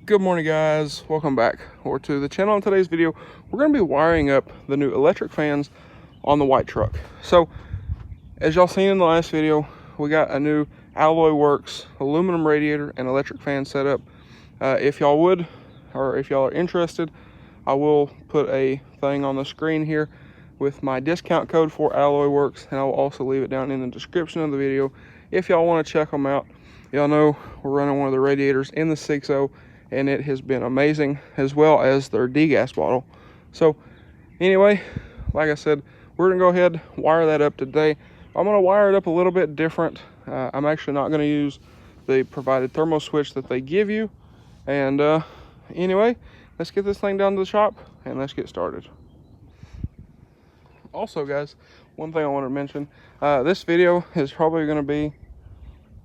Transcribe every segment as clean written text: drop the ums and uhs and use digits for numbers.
Good morning, guys. Welcome back to the channel. In today's video, we're going to be wiring up the new electric fans on the white truck. So as y'all seen in the last video, we got a new AlloyWorks aluminum radiator and electric fan set up. If y'all would, or if y'all are interested, I will put a thing on the screen here with my discount code for AlloyWorks, and I will also leave it down in the description of the video if y'all want to check them out. Y'all know we're running one of the radiators in the 6.0, and it has been amazing, as well as their degas bottle. So anyway, like I said, we're gonna go ahead and wire that up today. I'm gonna wire it up a little bit different. I'm actually not gonna use the provided thermal switch that they give you. And anyway, let's get this thing down to the shop and let's get started. Also, guys, one thing I want to mention, this video is probably going to be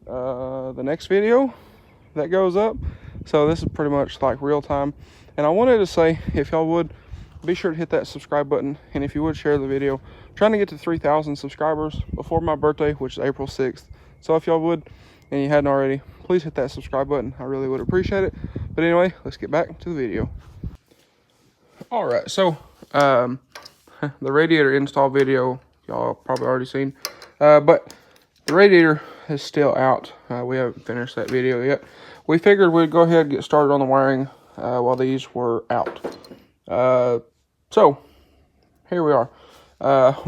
the next video that goes up. So this is pretty much like real time. And I wanted to say, if y'all would, be sure to hit that subscribe button. And if you would, share the video. I'm trying to get to 3,000 subscribers before my birthday, which is April 6th. So if y'all would, and you hadn't already, please hit that subscribe button. I really would appreciate it. But anyway, let's get back to the video. All right, so the radiator install video, y'all probably already seen. But the radiator is still out. We haven't finished that video yet. We figured we'd go ahead and get started on the wiring while these were out. So here we are. What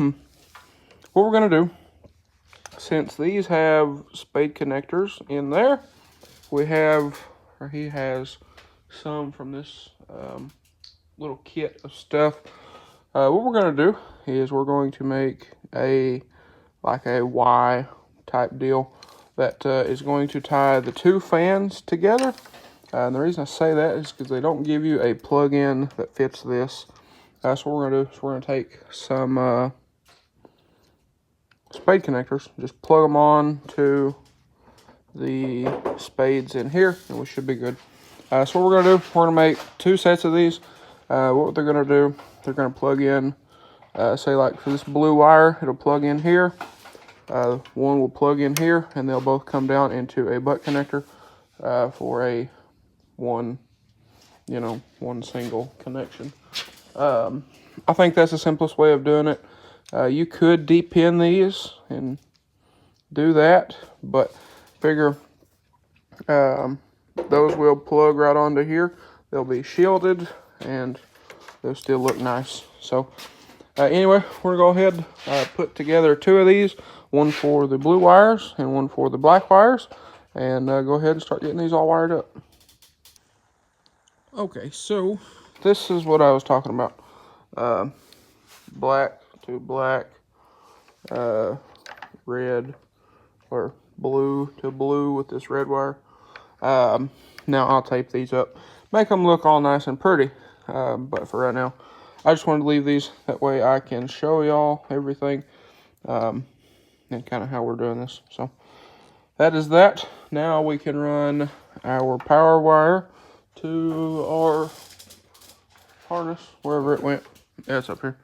we're gonna do, since these have spade connectors in there, we have, or he has some from this little kit of stuff. What we're gonna do is we're going to make a Y type deal that is going to tie the two fans together. And the reason I say that is because they don't give you a plug-in that fits this. So what we're gonna do is we're gonna take some spade connectors, just plug them on to the spades in here, and we should be good. So what we're gonna do, we're gonna make two sets of these. What they're gonna do, they're gonna plug in, say like for this blue wire, it'll plug in here. One will plug in here, and they'll both come down into a butt connector for a one single connection. I think that's the simplest way of doing it. You could deep pin these and do that, but figure those will plug right onto here. They'll be shielded and they'll still look nice. So anyway, we're gonna go ahead put together two of these, one for the blue wires and one for the black wires, and go ahead and start getting these all wired up. Okay, so this is what I was talking about. Black to black, red, or blue to blue with this red wire. Now I'll tape these up, make them look all nice and pretty. But for right now, I just wanted to leave these, that way I can show y'all everything, and kind of how we're doing this. So that is that. Now we can run our power wire to our harness, wherever it went. Yeah, it's up here.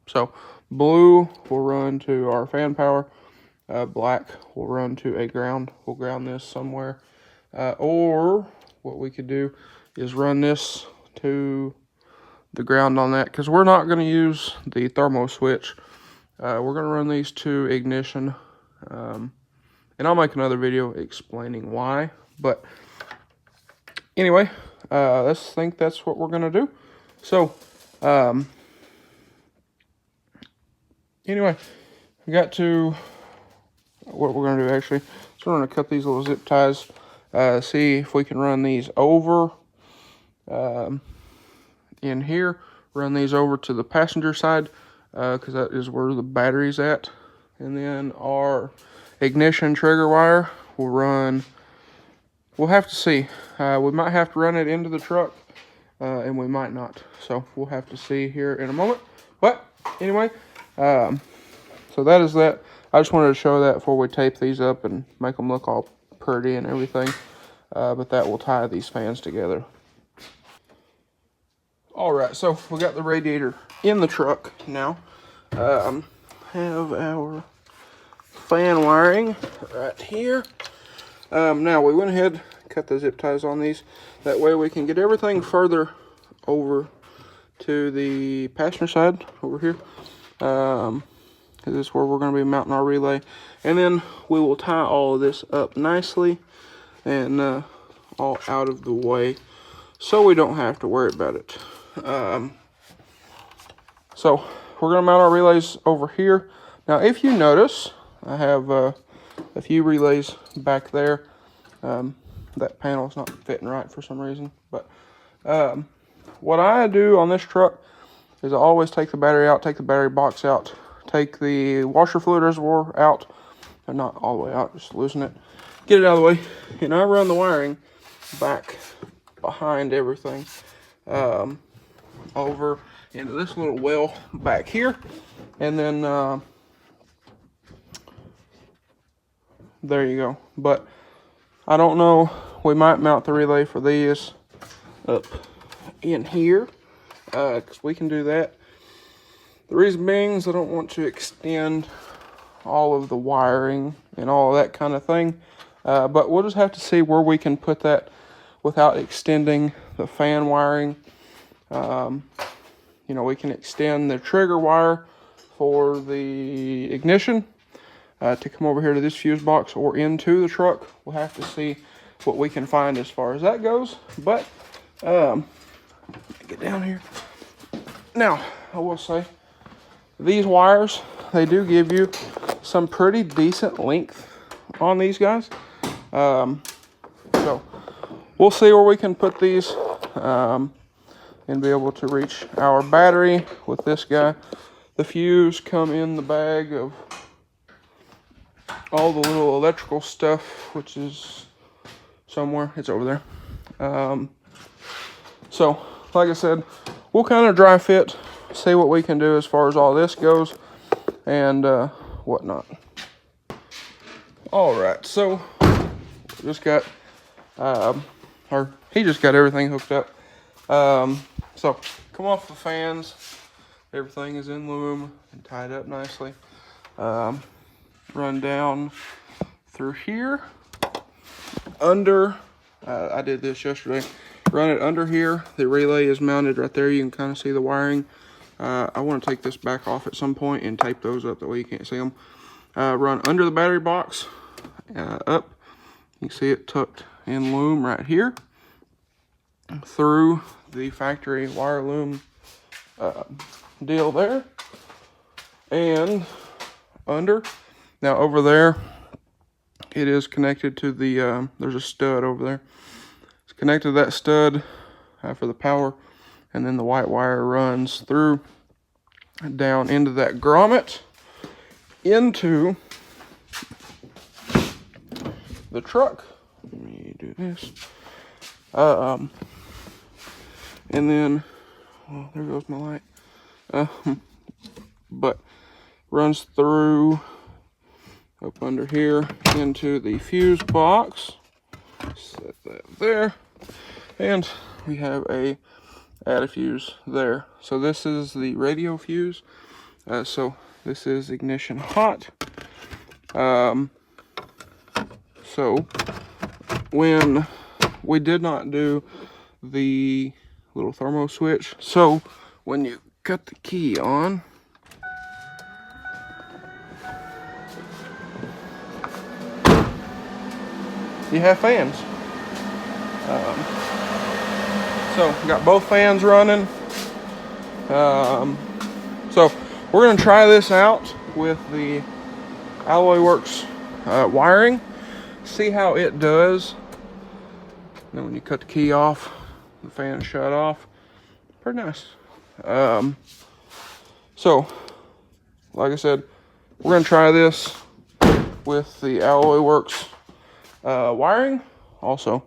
So blue will run to our fan power. Black will run to a ground. We'll ground this somewhere. Or what we could do is run this to the ground on that, because we're not going to use the thermo switch. We're going to run these to ignition. And I'll make another video explaining why. But anyway, let's think that's what we're going to do. So, anyway, we got to what we're going to do actually. So we're going to cut these little zip ties, see if we can run these over in here, run these over to the passenger side, because that is where the battery's at. And then our ignition trigger wire will run, we'll have to see. We might have to run it into the truck, and we might not. So we'll have to see here in a moment. But anyway, so that is that. I just wanted to show that before we tape these up and make them look all pretty and everything. But that will tie these fans together. All right, so we got the radiator in the truck now. Have our fan wiring right here. Now we went ahead, cut the zip ties on these. That way we can get everything further over to the passenger side over here. This is where we're going to be mounting our relay. And then we will tie all of this up nicely and all out of the way, so we don't have to worry about it. So we're going to mount our relays over here. Now, if you notice, I have a few relays back there. That panel's not fitting right for some reason. But what I do on this truck is I always take the battery out, take the battery box out, take the washer fluid reservoir out. And not all the way out, just loosen it, get it out of the way, and I run the wiring back behind everything over into this little well back here, and then there you go. But I don't know, we might mount the relay for these up in here, because we can do that. The reason being is I don't want to extend all of the wiring and all of that kind of thing, but we'll just have to see where we can put that without extending the fan wiring. You know, we can extend the trigger wire for the ignition to come over here to this fuse box or into the truck. We'll have to see what we can find as far as that goes. But get down here. Now, I will say, these wires, they do give you some pretty decent length on these guys. So we'll see where we can put these and be able to reach our battery with this guy. The fuse come in the bag of all the little electrical stuff, which is somewhere. It's over there. So like I said, we'll kind of dry fit, see what we can do as far as all this goes and whatnot. All right, so just got or he just got everything hooked up. So come off the fans, everything is in loom and tied up nicely. Run down through here under, I did this yesterday, run it under here. The relay is mounted right there. You can kind of see the wiring. I want to take this back off at some point and tape those up, that way you can't see them. Run under the battery box, up. You can see it tucked in loom right here, through the factory wire loom deal there, and under. Now over there, it is connected to the, there's a stud over there. It's connected to that stud for the power, and then the white wire runs through down into that grommet into the truck. Let me do this. And then, well, there goes my light. But runs through up under here into the fuse box. Set that there, and we have a add a fuse there. So this is the radio fuse. So this is ignition hot. So when we did not do the little thermo switch, so when you cut the key on, you have fans. So got both fans running. So we're gonna try this out with the AlloyWorks wiring, see how it does. Then when you cut the key off, the fan shut off. Pretty nice. So like I said, we're gonna try this with the AlloyWorks wiring. Also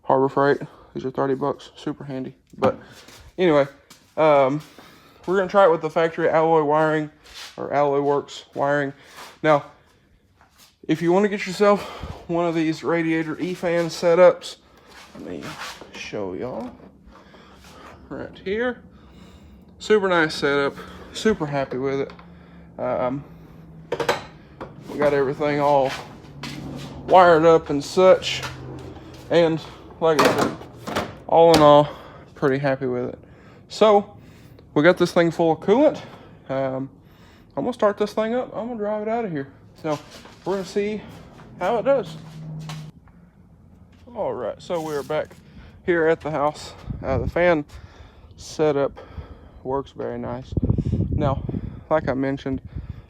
Harbor Freight, these are 30 bucks, super handy. But anyway, we're gonna try it with the factory alloy wiring, or AlloyWorks wiring. Now, if you want to get yourself one of these Radiator E-fan setups, let me show y'all right here. Super nice setup, super happy with it. We got everything all wired up and such. And like I said, all in all, pretty happy with it. So we got this thing full of coolant. I'm gonna start this thing up. I'm gonna drive it out of here. So we're gonna see how it does. All right, so we're back here at the house. The fan setup works very nice. Now, like I mentioned,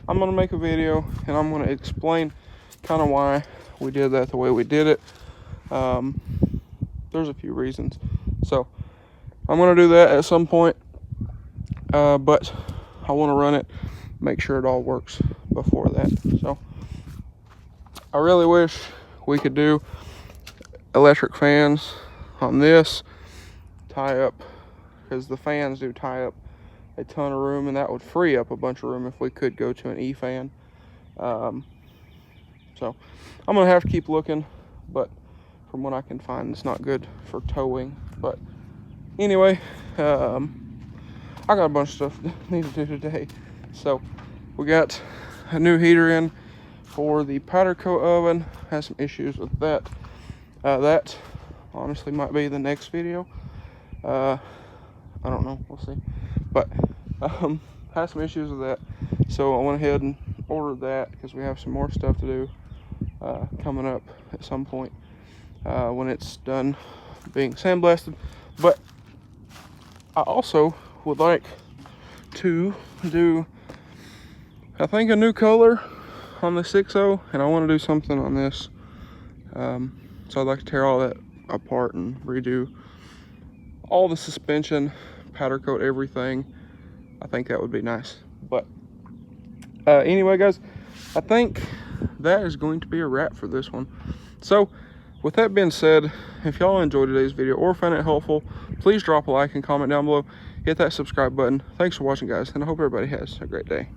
I'm gonna make a video and I'm gonna explain kind of why we did that the way we did it. There's a few reasons. So I'm gonna do that at some point, but I want to run it, make sure it all works before that. So I really wish we could do electric fans on this, tie up, because the fans do tie up a ton of room, and that would free up a bunch of room if we could go to an E-fan. So I'm gonna have to keep looking, but from what I can find, it's not good for towing. But anyway, I got a bunch of stuff I need to do today. So we got a new heater in for the powder coat oven. Has some issues with that. That honestly might be the next video. I don't know, we'll see. But had some issues with that, so I went ahead and ordered that because we have some more stuff to do coming up at some point when it's done being sandblasted. But I also would like to do, I think, a new color on the 6.0, and I want to do something on this. So I'd like to tear all that apart and redo all the suspension, powder coat everything. I think that would be nice. But anyway, guys, I think that is going to be a wrap for this one. So with that being said, if y'all enjoyed today's video or found it helpful, please drop a like and comment down below. Hit that subscribe button. Thanks for watching, guys, and I hope everybody has a great day.